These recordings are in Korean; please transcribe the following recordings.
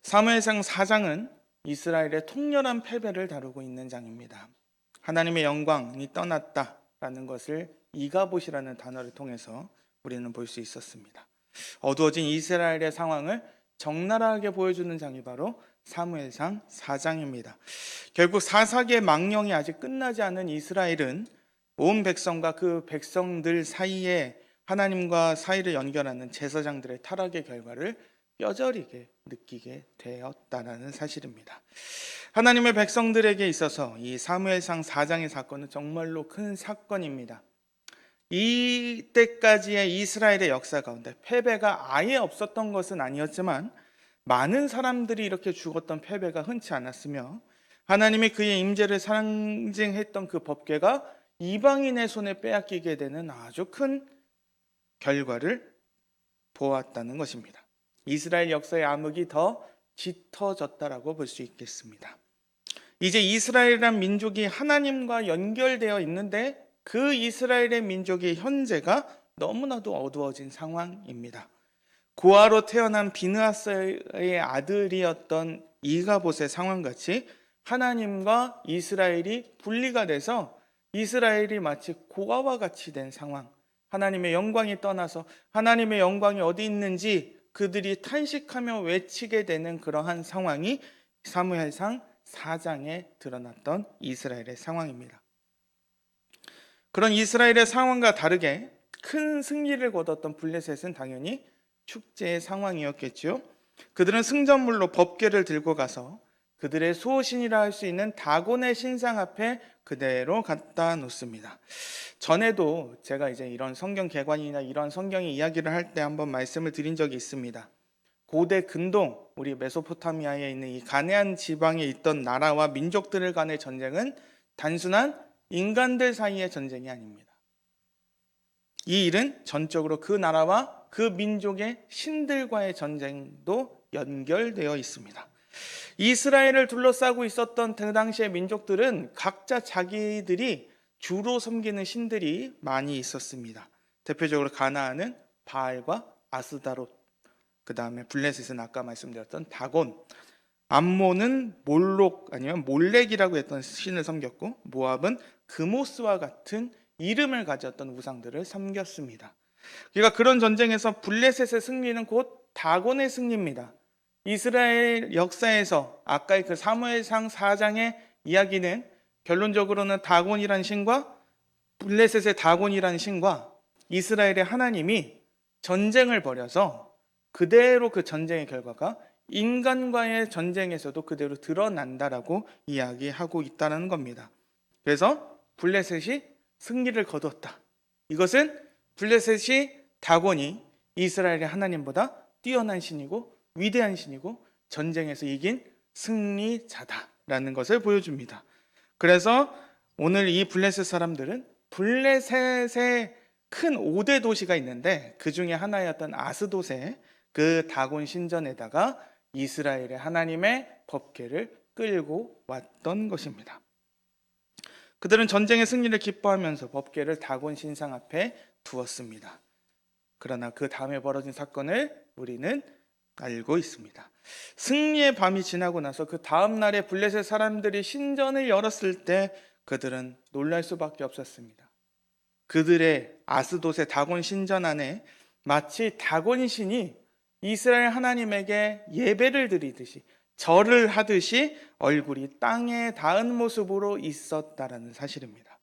사무엘상 4장은 이스라엘의 통렬한 패배를 다루고 있는 장입니다. 하나님의 영광이 떠났다라는 것을 이가봇이라는 단어를 통해서 우리는 볼 수 있었습니다. 어두워진 이스라엘의 상황을 적나라하게 보여주는 장이 바로 사무엘상 4장입니다. 결국 사사기의 망령이 아직 끝나지 않은 이스라엘은 온 백성과 그 백성들 사이에 하나님과 사이를 연결하는 제사장들의 타락의 결과를 뼈저리게 느끼게 되었다는 사실입니다. 하나님의 백성들에게 있어서 이 사무엘상 4장의 사건은 정말로 큰 사건입니다. 이때까지의 이스라엘의 역사 가운데 패배가 아예 없었던 것은 아니었지만 많은 사람들이 이렇게 죽었던 패배가 흔치 않았으며 하나님이 그의 임재를 상징했던 그 법궤가 이방인의 손에 빼앗기게 되는 아주 큰 결과를 보았다는 것입니다. 이스라엘 역사의 암흑이 더 짙어졌다라고 볼 수 있겠습니다. 이제 이스라엘이란 민족이 하나님과 연결되어 있는데 그 이스라엘의 민족의 현재가 너무나도 어두워진 상황입니다. 고아로 태어난 비느하스의 아들이었던 이가봇의 상황같이 하나님과 이스라엘이 분리가 돼서 이스라엘이 마치 고아와 같이 된 상황, 하나님의 영광이 떠나서 하나님의 영광이 어디 있는지 그들이 탄식하며 외치게 되는 그러한 상황이 사무엘상 4장에 드러났던 이스라엘의 상황입니다. 그런 이스라엘의 상황과 다르게 큰 승리를 거뒀던 블레셋은 당연히 축제의 상황이었겠죠. 그들은 승전물로 법궤를 들고 가서 그들의 수호신이라 할 수 있는 다곤의 신상 앞에 그대로 갖다 놓습니다. 전에도 제가 이제 이런 성경 개관이나 이런 성경의 이야기를 할 때 한번 말씀을 드린 적이 있습니다. 고대 근동, 우리 메소포타미아에 있는 이 가나안 지방에 있던 나라와 민족들 간의 전쟁은 단순한 인간들 사이의 전쟁이 아닙니다. 이 일은 전적으로 그 나라와 그 민족의 신들과의 전쟁도 연결되어 있습니다. 이스라엘을 둘러싸고 있었던 그 당시의 민족들은 각자 자기들이 주로 섬기는 신들이 많이 있었습니다. 대표적으로 가나안은 바알과 아스다롯, 그 다음에 블레셋은 아까 말씀드렸던 다곤, 암몬은 몰록 아니면 몰렉이라고 했던 신을 섬겼고 모압은 그모스와 같은 이름을 가졌던 우상들을 섬겼습니다. 그러니까 그런 전쟁에서 블레셋의 승리는 곧 다곤의 승리입니다. 이스라엘 역사에서 아까의 그 사무엘상 4장의 이야기는 결론적으로는 다곤이란 신과 블레셋의 다곤이란 신과 이스라엘의 하나님이 전쟁을 벌여서 그대로 그 전쟁의 결과가 인간과의 전쟁에서도 그대로 드러난다라고 이야기하고 있다는 겁니다. 그래서 블레셋이 승리를 거뒀다. 이것은 블레셋이 다곤이 이스라엘의 하나님보다 뛰어난 신이고 위대한 신이고 전쟁에서 이긴 승리자다라는 것을 보여줍니다. 그래서 오늘 이 블레셋 사람들은 블레셋의 큰 5대 도시가 있는데 그 중에 하나였던 아스돗의 그 다곤 신전에다가 이스라엘의 하나님의 법궤를 끌고 왔던 것입니다. 그들은 전쟁의 승리를 기뻐하면서 법궤를 다곤 신상 앞에 두었습니다. 그러나 그 다음에 벌어진 사건을 우리는 알고 있습니다. 승리의 밤이 지나고 나서 그 다음 날에 블레셋 사람들이 신전을 열었을 때 그들은 놀랄 수밖에 없었습니다. 그들의 아스돗의 다곤 신전 안에 마치 다곤 신이 이스라엘 하나님에게 예배를 드리듯이 절을 하듯이 얼굴이 땅에 닿은 모습으로 있었다라는 사실입니다.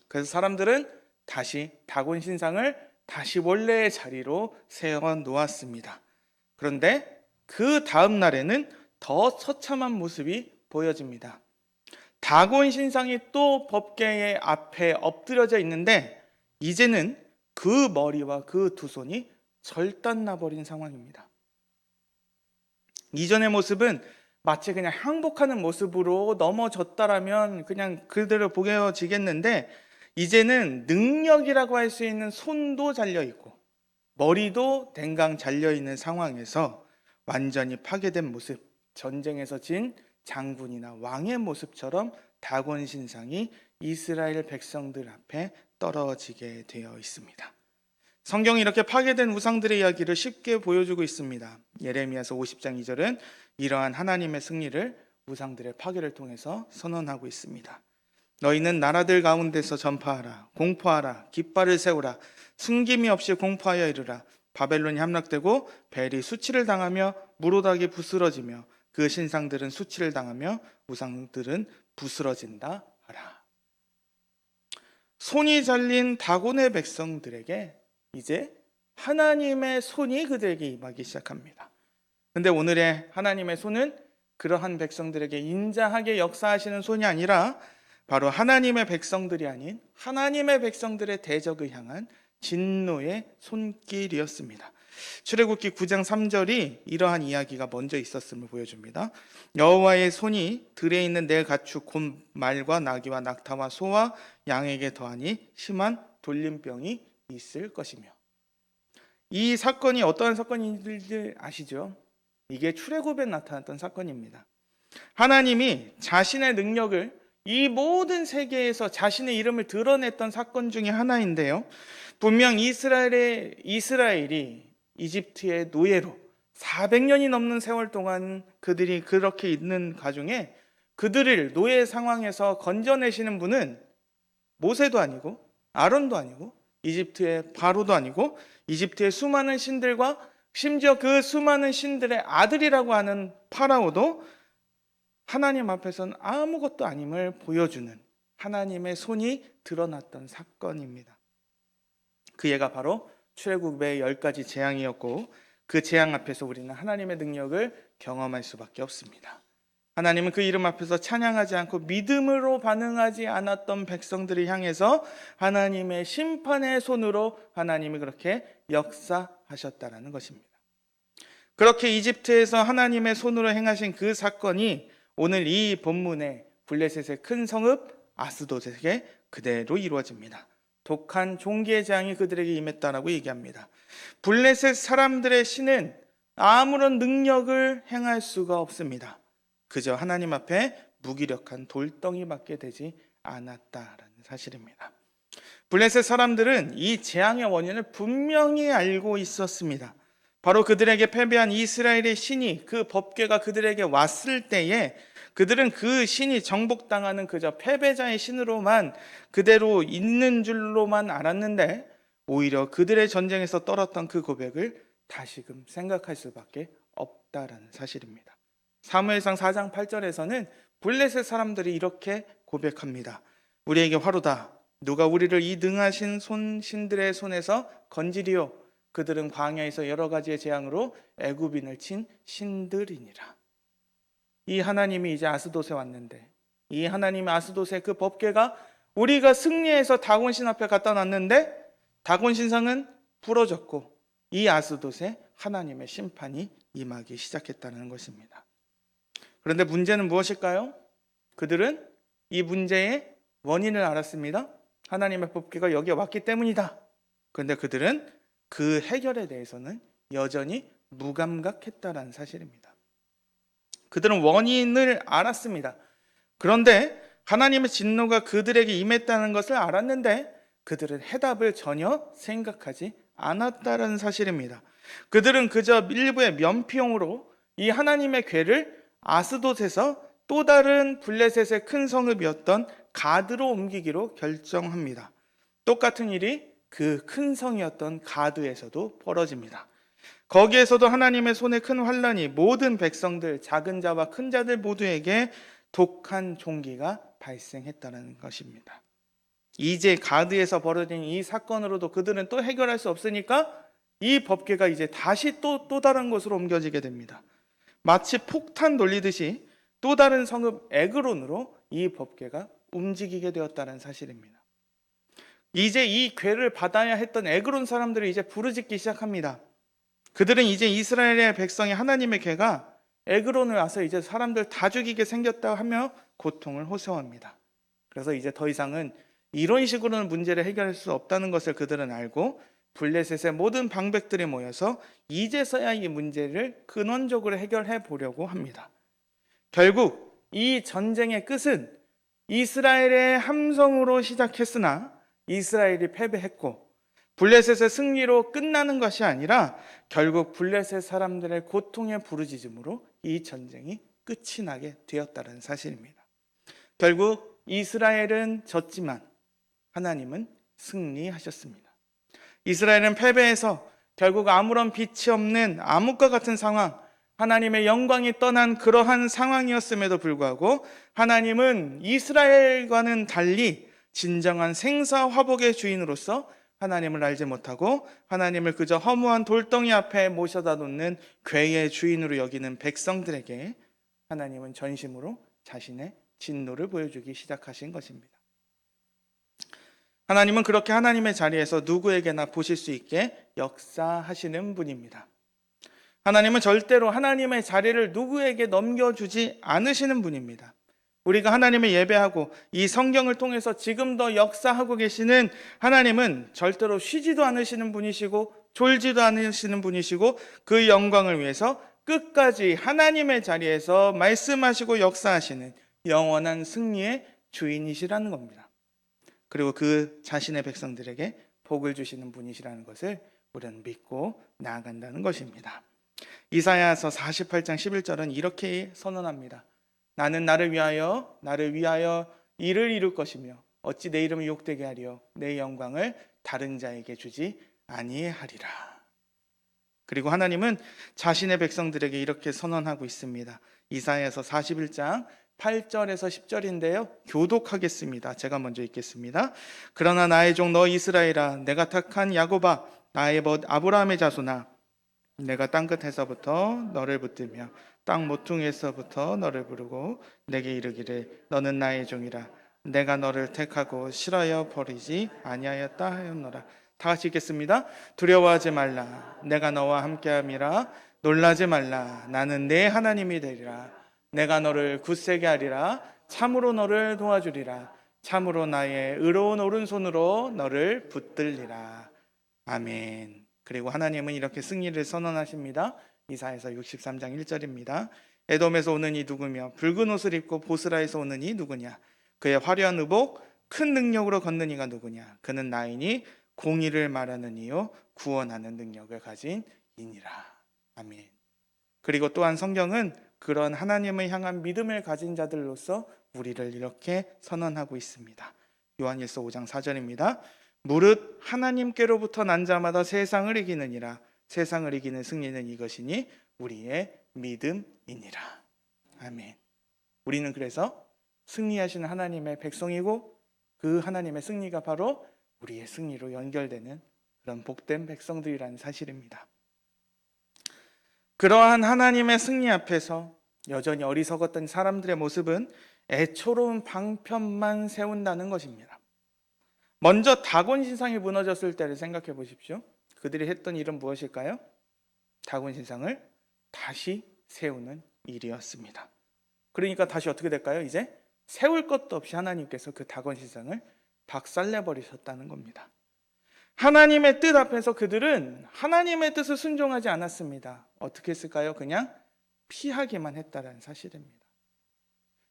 그래서 사람들은 다시 다곤 신상을 다시 원래의 자리로 세워 놓았습니다. 그런데 그 다음 날에는 더 처참한 모습이 보여집니다. 다곤 신상이 또 법궤의 앞에 엎드려져 있는데 이제는 그 머리와 그 두 손이 절단나버린 상황입니다. 이전의 모습은 마치 그냥 항복하는 모습으로 넘어졌다라면 그냥 그대로 보여지겠는데 이제는 능력이라고 할 수 있는 손도 잘려있고 머리도 댕강 잘려있는 상황에서 완전히 파괴된 모습, 전쟁에서 진 장군이나 왕의 모습처럼 다곤 신상이 이스라엘 백성들 앞에 떨어지게 되어 있습니다. 성경이 이렇게 파괴된 우상들의 이야기를 쉽게 보여주고 있습니다. 예레미야서 50장 2절은 이러한 하나님의 승리를 우상들의 파괴를 통해서 선언하고 있습니다. 너희는 나라들 가운데서 전파하라, 공포하라, 깃발을 세우라, 숨김이 없이 공포하여 이르라. 바벨론이 함락되고 벨이 수치를 당하며 무로닥이 부스러지며 그 신상들은 수치를 당하며 우상들은 부스러진다 하라. 손이 잘린 다곤의 백성들에게 이제 하나님의 손이 그들에게 임하기 시작합니다. 근데 오늘의 하나님의 손은 그러한 백성들에게 인자하게 역사하시는 손이 아니라 바로 하나님의 백성들이 아닌 하나님의 백성들의 대적을 향한 진노의 손길이었습니다. 출애굽기 9장 3절이 이러한 이야기가 먼저 있었음을 보여줍니다. 여호와의 손이 들에 있는 내 가축 곧 말과 나귀와 낙타와 소와 양에게 더하니 심한 돌림병이 있을 것이며. 이 사건이 어떠한 사건인지 아시죠? 이게 출애굽에 나타났던 사건입니다. 하나님이 자신의 능력을 이 모든 세계에서 자신의 이름을 드러냈던 사건 중에 하나인데요. 분명 이스라엘이 이집트의 노예로 400년이 넘는 세월 동안 그들이 그렇게 있는 가중에 그들을 노예 상황에서 건져내시는 분은 모세도 아니고 아론도 아니고 이집트의 바로도 아니고 이집트의 수많은 신들과 심지어 그 수많은 신들의 아들이라고 하는 파라오도 하나님 앞에서는 아무것도 아님을 보여주는 하나님의 손이 드러났던 사건입니다. 그 예가 바로 출애굽의 10가지 재앙이었고 그 재앙 앞에서 우리는 하나님의 능력을 경험할 수밖에 없습니다. 하나님은 그 이름 앞에서 찬양하지 않고 믿음으로 반응하지 않았던 백성들을 향해서 하나님의 심판의 손으로 하나님이 그렇게 역사하셨다라는 것입니다. 그렇게 이집트에서 하나님의 손으로 행하신 그 사건이 오늘 이 본문의 블레셋의 큰 성읍 아스돗에게 그대로 이루어집니다. 독한 종기의 재앙이 그들에게 임했다라고 얘기합니다. 블레셋 사람들의 신은 아무런 능력을 행할 수가 없습니다. 그저 하나님 앞에 무기력한 돌덩이밖에 되지 않았다라는 사실입니다. 블레셋 사람들은 이 재앙의 원인을 분명히 알고 있었습니다. 바로 그들에게 패배한 이스라엘의 신이 그 법궤가 그들에게 왔을 때에 그들은 그 신이 정복당하는 그저 패배자의 신으로만 그대로 있는 줄로만 알았는데 오히려 그들의 전쟁에서 떨었던 그 고백을 다시금 생각할 수밖에 없다라는 사실입니다. 사무엘상 4장 8절에서는 블레셋 사람들이 이렇게 고백합니다. 우리에게 화로다. 누가 우리를 이 능하신 신들의 손에서 건지리요. 그들은 광야에서 여러 가지의 재앙으로 애굽인을 친 신들이니라. 이 하나님이 이제 아스돗에 왔는데 이 하나님의 아스돗의 그 법궤가 우리가 승리해서 다곤신 앞에 갖다 놨는데 다곤 신상은 부러졌고 이 아스돗에 하나님의 심판이 임하기 시작했다는 것입니다. 그런데 문제는 무엇일까요? 그들은 이 문제의 원인을 알았습니다. 하나님의 법궤가 여기에 왔기 때문이다. 그런데 그들은 그 해결에 대해서는 여전히 무감각했다라는 사실입니다. 그들은 원인을 알았습니다. 그런데 하나님의 진노가 그들에게 임했다는 것을 알았는데 그들은 해답을 전혀 생각하지 않았다는 사실입니다. 그들은 그저 일부의 면피용으로 이 하나님의 궤를 아스돗에서 또 다른 블레셋의 큰 성읍이었던 가드로 옮기기로 결정합니다. 똑같은 일이 그 큰 성이었던 가드에서도 벌어집니다. 거기에서도 하나님의 손에 큰 환란이 모든 백성들, 작은 자와 큰 자들 모두에게 독한 종기가 발생했다는 것입니다. 이제 가드에서 벌어진 이 사건으로도 그들은 또 해결할 수 없으니까 이 법궤가 이제 다시 또 다른 곳으로 옮겨지게 됩니다. 마치 폭탄 돌리듯이 또 다른 성읍 에그론으로 이 법궤가 움직이게 되었다는 사실입니다. 이제 이 궤를 받아야 했던 에그론 사람들이 이제 부르짖기 시작합니다. 그들은 이제 이스라엘의 백성이 하나님의 궤가 에그론을 와서 이제 사람들 다 죽이게 생겼다 하며 고통을 호소합니다. 그래서 이제 더 이상은 이런 식으로는 문제를 해결할 수 없다는 것을 그들은 알고 블레셋의 모든 방백들이 모여서 이제서야 이 문제를 근원적으로 해결해 보려고 합니다. 결국 이 전쟁의 끝은 이스라엘의 함성으로 시작했으나 이스라엘이 패배했고 블레셋의 승리로 끝나는 것이 아니라 결국 블레셋 사람들의 고통의 부르짖음으로 이 전쟁이 끝이 나게 되었다는 사실입니다. 결국 이스라엘은 졌지만 하나님은 승리하셨습니다. 이스라엘은 패배해서 결국 아무런 빛이 없는 암흑과 같은 상황, 하나님의 영광이 떠난 그러한 상황이었음에도 불구하고 하나님은 이스라엘과는 달리 진정한 생사화복의 주인으로서 하나님을 알지 못하고 하나님을 그저 허무한 돌덩이 앞에 모셔다 놓는 괴의 주인으로 여기는 백성들에게 하나님은 전심으로 자신의 진노를 보여주기 시작하신 것입니다. 하나님은 그렇게 하나님의 자리에서 누구에게나 보실 수 있게 역사하시는 분입니다. 하나님은 절대로 하나님의 자리를 누구에게 넘겨주지 않으시는 분입니다. 우리가 하나님을 예배하고 이 성경을 통해서 지금도 역사하고 계시는 하나님은 절대로 쉬지도 않으시는 분이시고 졸지도 않으시는 분이시고 그 영광을 위해서 끝까지 하나님의 자리에서 말씀하시고 역사하시는 영원한 승리의 주인이시라는 겁니다. 그리고 그 자신의 백성들에게 복을 주시는 분이시라는 것을 우리는 믿고 나아간다는 것입니다. 이사야서 48장 11절은 이렇게 선언합니다. 나는 나를 위하여 일을 이룰 것이며 어찌 내 이름을 욕되게 하리요 내 영광을 다른 자에게 주지 아니하리라. 그리고 하나님은 자신의 백성들에게 이렇게 선언하고 있습니다. 이사야서 41장 8절에서 10절인데요. 교독하겠습니다. 제가 먼저 읽겠습니다. 그러나 나의 종 너 이스라엘아, 내가 택한 야곱아, 나의 벗 아브라함의 자손아, 내가 땅끝에서부터 너를 붙들며 땅 모퉁이에서부터 너를 부르고 내게 이르기를 너는 나의 종이라. 내가 너를 택하고 싫어하여 버리지 아니하였다 하였노라. 다 같이 읽겠습니다. 두려워하지 말라. 내가 너와 함께함이라. 놀라지 말라. 나는 내 하나님이 되리라. 내가 너를 굳세게 하리라. 참으로 너를 도와주리라. 참으로 나의 의로운 오른손으로 너를 붙들리라. 아멘. 그리고 하나님은 이렇게 승리를 선언하십니다. 이사야서 63장 1절입니다. 에돔에서 오는 이 누구며 붉은 옷을 입고 보스라에서 오는 이 누구냐. 그의 화려한 의복 큰 능력으로 걷는 이가 누구냐. 그는 나이니 공의를 말하는 이요 구원하는 능력을 가진 이니라. 아멘. 그리고 또한 성경은 그런 하나님을 향한 믿음을 가진 자들로서 우리를 이렇게 선언하고 있습니다. 요한일서 5장 4절입니다. 무릇 하나님께로부터 난 자마다 세상을 이기느니라. 세상을 이기는 승리는 이것이니 우리의 믿음이니라. 아멘. 우리는 그래서 승리하시는 하나님의 백성이고 그 하나님의 승리가 바로 우리의 승리로 연결되는 그런 복된 백성들이라는 사실입니다. 그러한 하나님의 승리 앞에서 여전히 어리석었던 사람들의 모습은 애초로운 방편만 세운다는 것입니다. 먼저 다곤 신상이 무너졌을 때를 생각해 보십시오. 그들이 했던 일은 무엇일까요? 다곤 신상을 다시 세우는 일이었습니다. 그러니까 다시 어떻게 될까요? 이제 세울 것도 없이 하나님께서 그 다곤 신상을 박살내버리셨다는 겁니다. 하나님의 뜻 앞에서 그들은 하나님의 뜻을 순종하지 않았습니다. 어떻게 했을까요? 그냥 피하기만 했다는 사실입니다.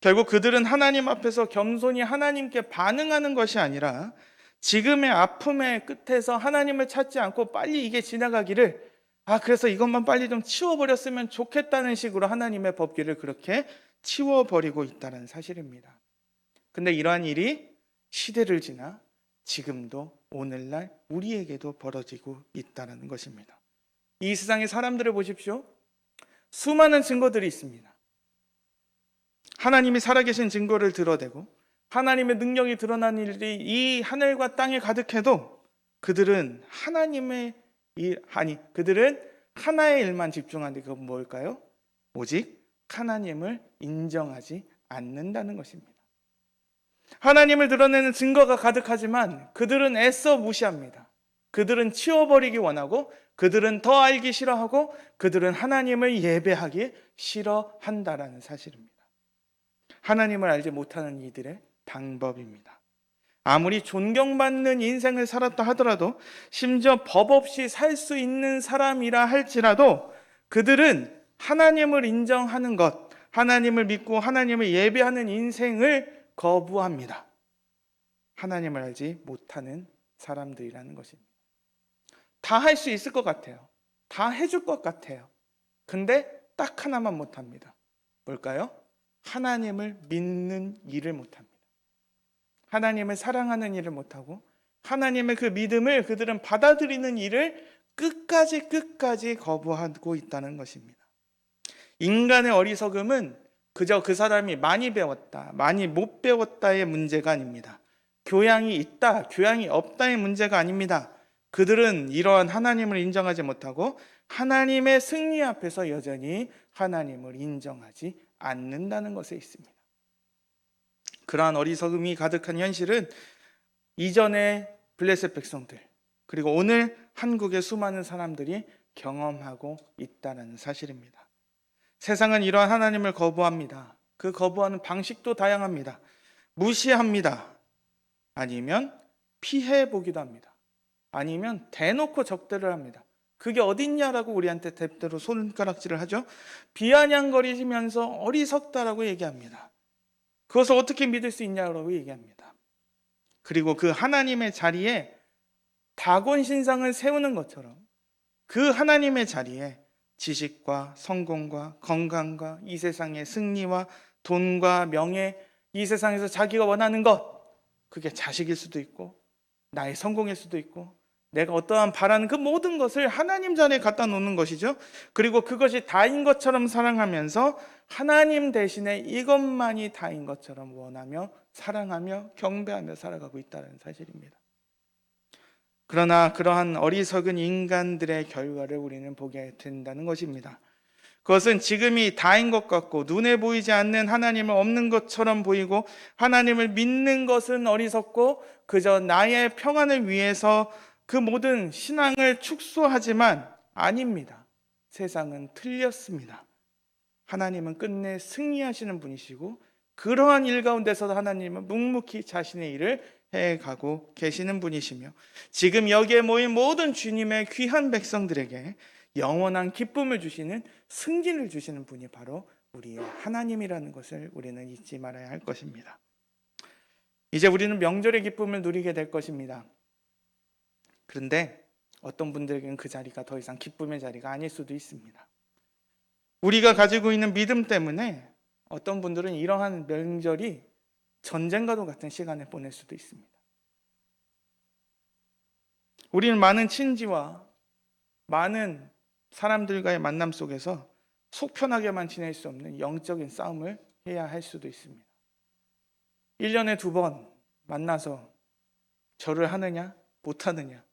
결국 그들은 하나님 앞에서 겸손히 하나님께 반응하는 것이 아니라 지금의 아픔의 끝에서 하나님을 찾지 않고 빨리 이게 지나가기를 그래서 이것만 빨리 좀 치워버렸으면 좋겠다는 식으로 하나님의 법규를 그렇게 치워버리고 있다는 사실입니다. 근데 이러한 일이 시대를 지나 지금도 오늘날 우리에게도 벌어지고 있다는 것입니다. 이 세상의 사람들을 보십시오. 수많은 증거들이 있습니다. 하나님이 살아계신 증거를 드러내고 하나님의 능력이 드러난 일이 이 하늘과 땅에 가득해도 그들은 그들은 하나의 일만 집중하는데 그건 뭘까요? 오직 하나님을 인정하지 않는다는 것입니다. 하나님을 드러내는 증거가 가득하지만 그들은 애써 무시합니다. 그들은 치워버리기 원하고 그들은 더 알기 싫어하고 그들은 하나님을 예배하기 싫어한다라는 사실입니다. 하나님을 알지 못하는 이들의 방법입니다. 아무리 존경받는 인생을 살았다 하더라도 심지어 법 없이 살 수 있는 사람이라 할지라도 그들은 하나님을 인정하는 것, 하나님을 믿고 하나님을 예배하는 인생을 거부합니다. 하나님을 알지 못하는 사람들이라는 것입니다. 다 할 수 있을 것 같아요. 다 해줄 것 같아요. 근데 딱 하나만 못합니다. 뭘까요? 하나님을 믿는 일을 못합니다. 하나님을 사랑하는 일을 못하고 하나님의 그 믿음을 그들은 받아들이는 일을 끝까지 거부하고 있다는 것입니다. 인간의 어리석음은 그저 그 사람이 많이 배웠다, 많이 못 배웠다의 문제가 아닙니다. 교양이 있다, 교양이 없다의 문제가 아닙니다. 그들은 이러한 하나님을 인정하지 못하고 하나님의 승리 앞에서 여전히 하나님을 인정하지 않는다는 것에 있습니다. 그러한 어리석음이 가득한 현실은 이전의 블레셋 백성들, 그리고 오늘 한국의 수많은 사람들이 경험하고 있다는 사실입니다. 세상은 이러한 하나님을 거부합니다. 그 거부하는 방식도 다양합니다. 무시합니다. 아니면 피해보기도 합니다. 아니면 대놓고 적대를 합니다. 그게 어딨냐라고 우리한테 대대로 손가락질을 하죠. 비아냥거리면서 어리석다라고 얘기합니다. 그것을 어떻게 믿을 수 있냐라고 얘기합니다. 그리고 그 하나님의 자리에 다곤 신상을 세우는 것처럼 그 하나님의 자리에 지식과 성공과 건강과 이 세상의 승리와 돈과 명예, 이 세상에서 자기가 원하는 것, 그게 자식일 수도 있고 나의 성공일 수도 있고 내가 어떠한 바라는 그 모든 것을 하나님 자리에 갖다 놓는 것이죠. 그리고 그것이 다인 것처럼 사랑하면서 하나님 대신에 이것만이 다인 것처럼 원하며 사랑하며 경배하며 살아가고 있다는 사실입니다. 그러나 그러한 어리석은 인간들의 결과를 우리는 보게 된다는 것입니다. 그것은 지금이 다인 것 같고 눈에 보이지 않는 하나님을 없는 것처럼 보이고 하나님을 믿는 것은 어리석고 그저 나의 평안을 위해서 그 모든 신앙을 축소하지만 아닙니다. 세상은 틀렸습니다. 하나님은 끝내 승리하시는 분이시고 그러한 일 가운데서도 하나님은 묵묵히 자신의 일을 해가고 계시는 분이시며 지금 여기에 모인 모든 주님의 귀한 백성들에게 영원한 기쁨을 주시는 승리를 주시는 분이 바로 우리의 하나님이라는 것을 우리는 잊지 말아야 할 것입니다. 이제 우리는 명절의 기쁨을 누리게 될 것입니다. 그런데 어떤 분들에게는 그 자리가 더 이상 기쁨의 자리가 아닐 수도 있습니다. 우리가 가지고 있는 믿음 때문에 어떤 분들은 이러한 명절이 전쟁과도 같은 시간을 보낼 수도 있습니다. 우리는 많은 친지와 많은 사람들과의 만남 속에서 속 편하게만 지낼 수 없는 영적인 싸움을 해야 할 수도 있습니다. 1년에 2번 만나서 절을 하느냐 못하느냐,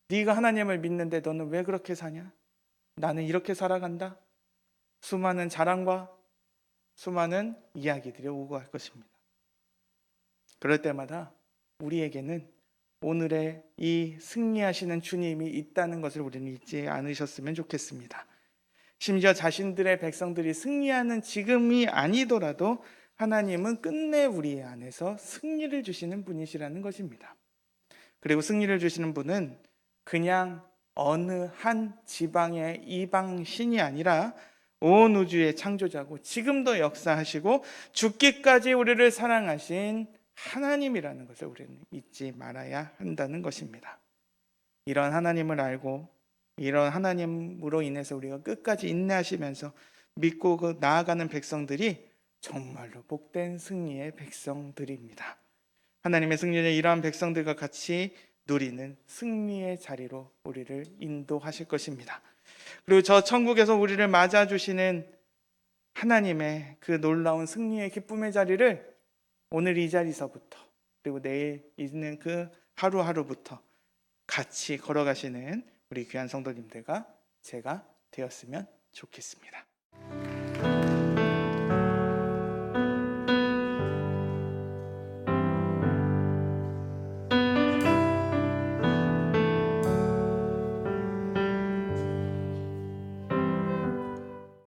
네가 하나님을 믿는데 너는 왜 그렇게 사냐, 나는 이렇게 살아간다, 수많은 자랑과 수많은 이야기들이 오고 갈 것입니다. 그럴 때마다 우리에게는 오늘의 이 승리하시는 주님이 있다는 것을 우리는 잊지 않으셨으면 좋겠습니다. 심지어 자신들의 백성들이 승리하는 지금이 아니더라도 하나님은 끝내 우리 안에서 승리를 주시는 분이시라는 것입니다. 그리고 승리를 주시는 분은 그냥 어느 한 지방의 이방 신이 아니라 온 우주의 창조자고 지금도 역사하시고 죽기까지 우리를 사랑하신 하나님이라는 것을 우리는 잊지 말아야 한다는 것입니다. 이런 하나님을 알고 이런 하나님으로 인해서 우리가 끝까지 인내하시면서 믿고 나아가는 백성들이 정말로 복된 승리의 백성들입니다. 하나님의 승리는 이러한 백성들과 같이 누리는 승리의 자리로 우리를 인도하실 것입니다. 그리고 저 천국에서 우리를 맞아주시는 하나님의 그 놀라운 승리의 기쁨의 자리를 오늘 이 자리서부터 그리고 내일 있는 그 하루하루부터 같이 걸어가시는 우리 귀한 성도님들과 제가 되었으면 좋겠습니다.